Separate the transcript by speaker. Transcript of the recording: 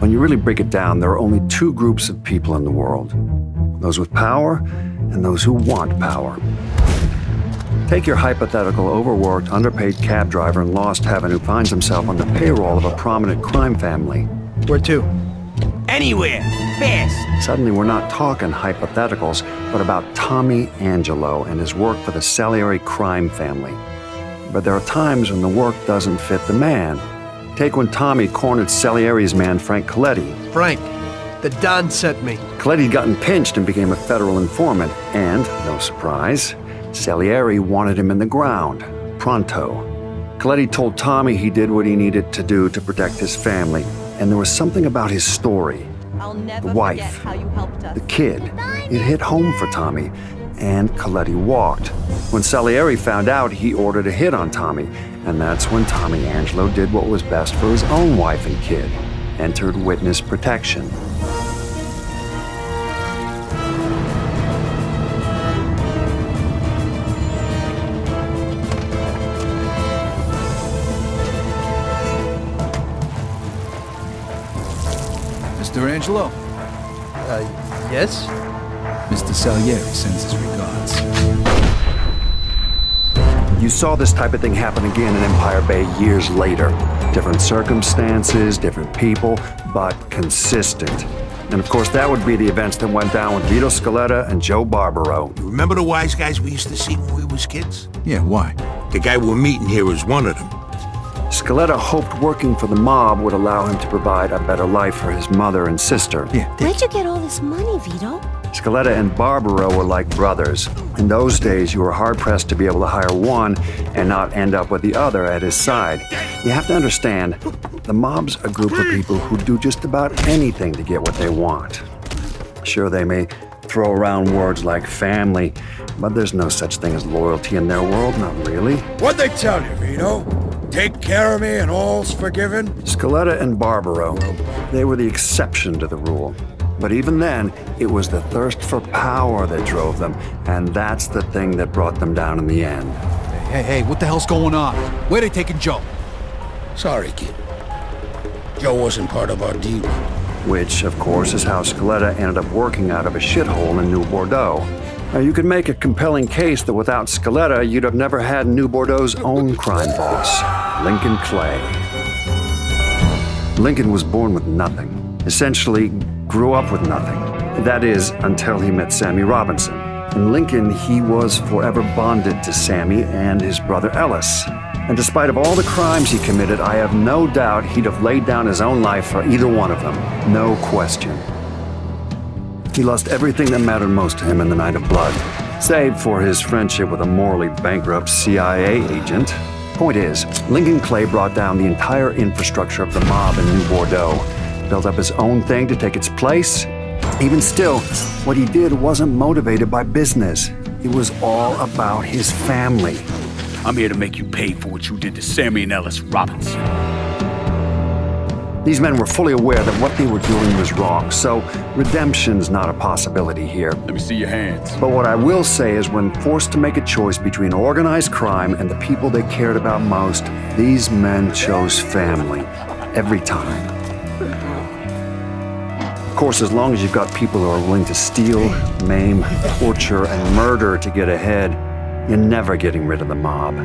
Speaker 1: When you really break it down, there are only two groups of people in the world. Those with power and those who want power. Take your hypothetical overworked, underpaid cab driver in Lost Heaven who finds himself on the payroll of a prominent crime family.
Speaker 2: Where to?
Speaker 3: Anywhere. Fast.
Speaker 1: Suddenly, we're not talking hypotheticals, but about Tommy Angelo and his work for the Salieri crime family. But there are times when the work doesn't fit the man. Take when Tommy cornered Salieri's man, Frank Coletti.
Speaker 2: Frank, the Don sent me.
Speaker 1: Coletti had gotten pinched and became a federal informant, and, no surprise, Salieri wanted him in the ground, pronto. Coletti told Tommy he did what he needed to do to protect his family, and there was something about his story. The wife, the kid, it hit home for Tommy, and Coletti walked. When Salieri found out, he ordered a hit on Tommy, and that's when Tommy Angelo did what was best for his own wife and kid, entered witness protection.
Speaker 4: Mr. Angelo?
Speaker 2: Yes?
Speaker 4: Mr. Salieri sends his regards.
Speaker 1: You saw this type of thing happen again in Empire Bay years later. Different circumstances, different people, but consistent. And of course, that would be the events that went down with Vito Scaletta and Joe Barbaro.
Speaker 3: Remember the wise guys we used to see when we was kids?
Speaker 4: Yeah, why?
Speaker 3: The guy we're meeting here was one of them.
Speaker 1: Scaletta hoped working for the mob would allow him to provide a better life for his mother and sister.
Speaker 4: Yeah.
Speaker 5: Where'd you get all this money, Vito?
Speaker 1: Scaletta and Barbaro were like brothers. In those days, you were hard-pressed to be able to hire one and not end up with the other at his side. You have to understand, the mob's a group of people who do just about anything to get what they want. Sure, they may throw around words like family, but there's no such thing as loyalty in their world, not really.
Speaker 6: What'd they tell you, Vito? Take care of me and all's forgiven?
Speaker 1: Scaletta and Barbaro, they were the exception to the rule. But even then, it was the thirst for power that drove them, and that's the thing that brought them down in the end.
Speaker 4: Hey, what the hell's going on? Where are they taking Joe?
Speaker 6: Sorry, kid. Joe wasn't part of our deal.
Speaker 1: Which, of course, is how Scaletta ended up working out of a shithole in New Bordeaux. Now, you could make a compelling case that without Scaletta, you'd have never had New Bordeaux's own crime boss, Lincoln Clay. Lincoln was born with nothing. Essentially, grew up with nothing. That is, until he met Sammy Robinson. In Lincoln, he was forever bonded to Sammy and his brother Ellis. And despite of all the crimes he committed, I have no doubt he'd have laid down his own life for either one of them. No question. He lost everything that mattered most to him in the Night of Blood, save for his friendship with a morally bankrupt CIA agent. Point is, Lincoln Clay brought down the entire infrastructure of the mob in New Bordeaux, built up his own thing to take its place. Even still, what he did wasn't motivated by business. It was all about his family.
Speaker 7: I'm here to make you pay for what you did to Sammy and Ellis Robinson.
Speaker 1: These men were fully aware that what they were doing was wrong, so redemption's not a possibility here.
Speaker 7: Let me see your hands.
Speaker 1: But what I will say is when forced to make a choice between organized crime and the people they cared about most, these men chose family. Every time. Of course, as long as you've got people who are willing to steal, maim, torture, and murder to get ahead, you're never getting rid of the mob.